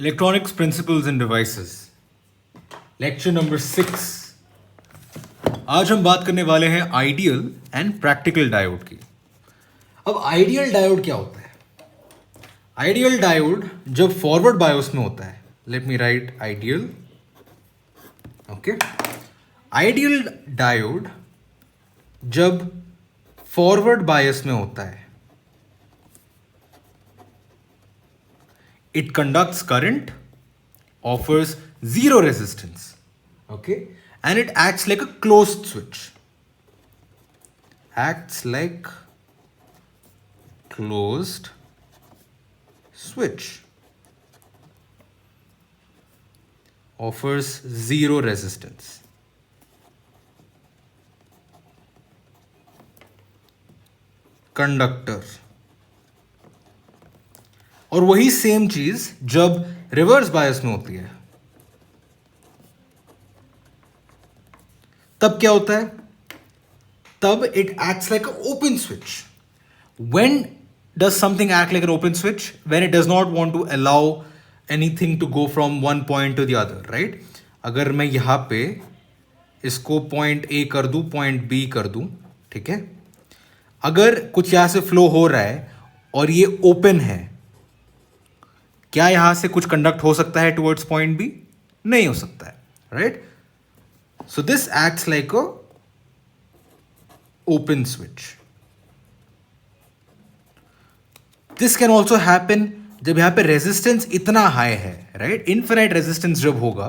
Electronics principles end devices, lecture number 6। आज हम बात करने वाले हैं आइडियल एंड प्रैक्टिकल डायोड की। अब आइडियल डायोड क्या होता है? आइडियल डायोड जब फॉरवर्ड बायोस में होता है, let me right ideal, okay. Ideal diode जब फॉरवर्ड बायस में होता है, it conducts current, offers zero resistance, okay, and it acts like a closed switch. Acts like closed switch. Offers zero resistance. Conductor. और वही same चीज जब reverse bias में होती है, तब क्या होता है? तब it acts like open switch. When does something act like an open switch? When it does not want to allow anything to go from one point to the other, right? अगर मैं यहां पे इसको पॉइंट ए कर दूं, point B कर दूं, ठीक है, अगर कुछ यहां से फ्लो हो रहा है और ये ओपन है, क्या यहां से कुछ कंडक्ट हो सकता है टुवर्ड्स पॉइंट बी? नहीं हो सकता है, right? So this acts like a open switch. This can also happen जब यहां पे रेजिस्टेंस इतना हाई है, राइट? इनफिनाइट रेजिस्टेंस जब होगा,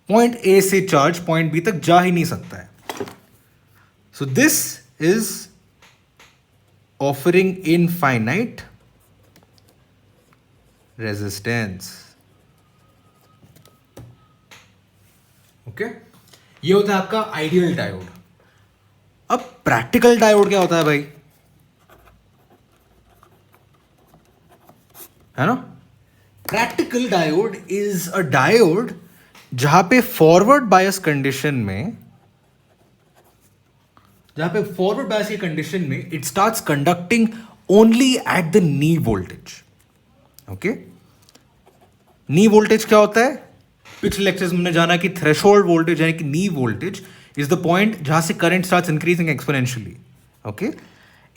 पॉइंट ए से चार्ज पॉइंट बी तक जा ही नहीं सकता है। So this is offering infinite resistance, okay. ये होता है आपका आइडियल डायोड। अब प्रैक्टिकल डायोड क्या होता है भाई? है ना? Practical diode is a diode जहां पे फॉरवर्ड बायस कंडीशन में, it starts conducting only at the knee voltage, okay. Knee voltage क्या होता है? पिछले लेक्चर्स में हमने जाना कि थ्रेशोल्ड वोल्टेज यानी कि knee voltage is the point जहां से current starts increasing exponentially, okay.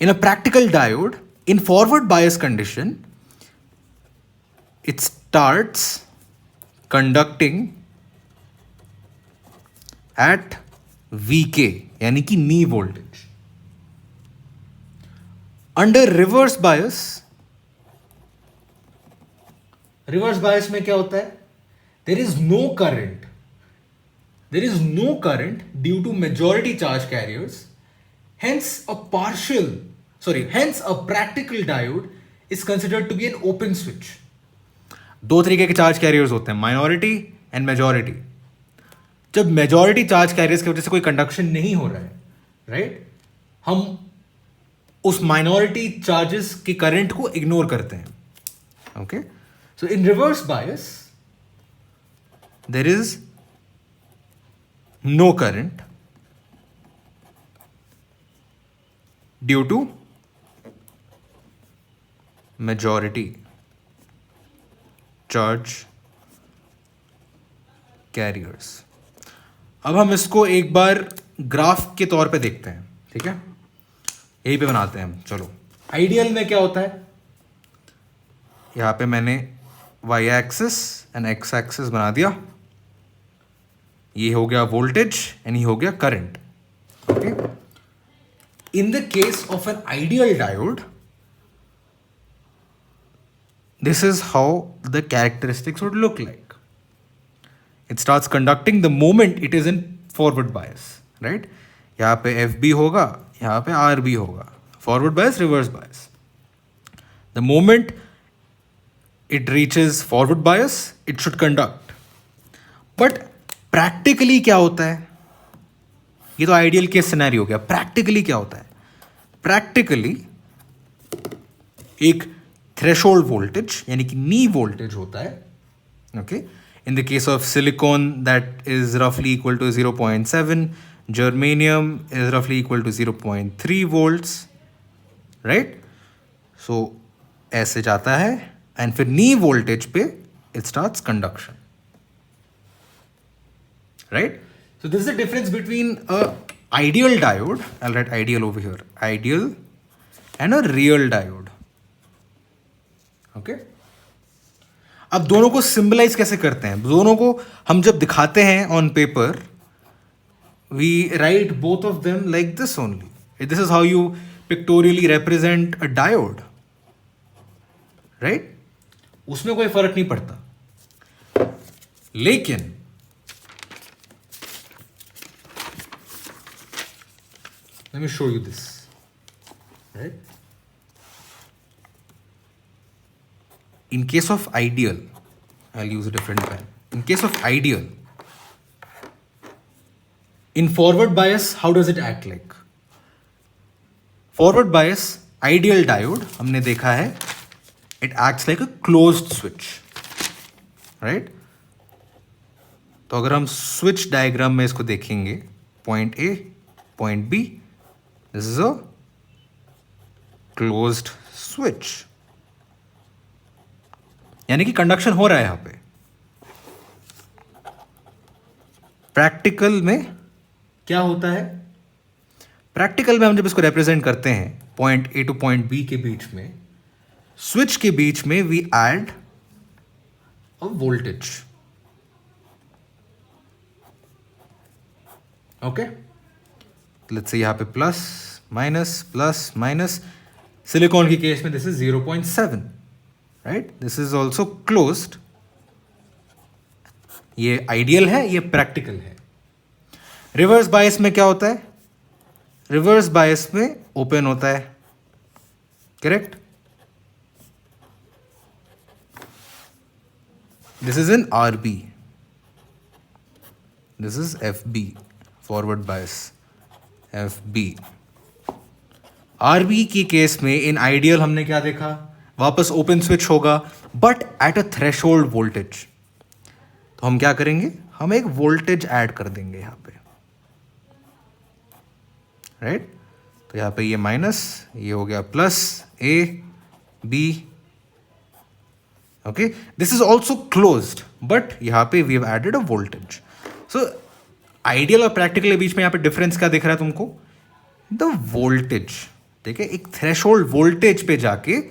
In a practical diode, in forward bias condition, it starts conducting at VK यानी कि knee voltage. Under reverse bias में क्या होता है? There is no current due to majority charge carriers, hence a practical diode is considered to be an open switch. दो तरीके के charge carriers होते हैं, माइनॉरिटी एंड मेजॉरिटी। जब मेजॉरिटी चार्ज कैरियर्स की वजह से कोई कंडक्शन नहीं हो रहा है, राइट, हम उस माइनॉरिटी चार्जेस के करंट को इग्नोर करते हैं, okay. So in reverse bias there is no current due to majority charge carriers. अब हम इसको एक बार ग्राफ के तौर पे देखते हैं, ठीक है? यहीं पे बनाते हैं हम। चलो, आइडियल में क्या होता है? यहां पे मैंने Y axis and X axis बना दिया। ये हो गया वोल्टेज एंड ये हो गया current, okay. In the case of an ideal diode, this is how the characteristics would look like. It starts conducting the moment it is in forward bias, right? यहाँ पे FB होगा, यहाँ पे RB होगा, forward bias, reverse bias. The moment it reaches forward bias, it should conduct. But practically क्या होता है? ये तो आइडियल केस सिनेरियो हो गया। प्रैक्टिकली क्या होता है? प्रैक्टिकली एक थ्रेशोल्ड वोल्टेज यानी कि नी वोल्टेज होता है, okay. In the case of silicon that is रफली इक्वल टू 0.7, जर्मेनियम इज रफली इक्वल टू 0.3 वोल्ट्स, राइट? सो ऐसे जाता है एंड फिर नी वोल्टेज पे it starts conduction. Right? So this is the difference between a ideal diode, I'll write ideal over here, ideal, and a real diode. Okay? अब दोनों को symbolize कैसे करते हैं? दोनों को हम जब दिखाते हैं on paper, we write both of them like this only. This is how you pictorially represent a diode. Right? उसमें कोई फर्क नहीं पड़ता. लेकिन let me show you this. Right? In case of ideal, I'll use a different pen. In case of ideal, in forward bias, how does it act like? Forward bias, ideal diode, हमने देखा है, it acts like a closed switch. Right? तो अगर हम switch diagram में इसको देखेंगे, point A, point B, this is a closed switch. यानी कि कंडक्शन हो रहा है यहां पे. प्रैक्टिकल में क्या होता है? प्रैक्टिकल में हम जब इसको रिप्रेजेंट करते हैं point A to point B के बीच में, स्विच के बीच में we add a voltage. Okay, let's say यहां पे प्लस माइनस. सिलिकॉन की केस में this is 0.7. Right, this is also closed. ये आइडियल है, ये प्रैक्टिकल है. रिवर्स बायस में क्या होता है? रिवर्स बायस में ओपन होता है. Correct? This is in RB, this is FB, forward bias FB. RB की केस में इन आइडियल हमने क्या देखा? वापस ओपन स्विच होगा but at a threshold voltage. तो हम क्या करेंगे? हम एक वोल्टेज ऐड कर देंगे यहां पे. राइट? तो यहां पे ये माइनस, ये हो गया plus, A B. Okay, this is also closed but यहां पे we have added a voltage. So ideal और प्रैक्टिकल के बीच में यहां पे डिफरेंस क्या दिख रहा है तुमको? The voltage. ठीक है, एक थ्रेशोल्ड वोल्टेज पे जाके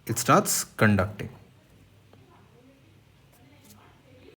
it starts conducting.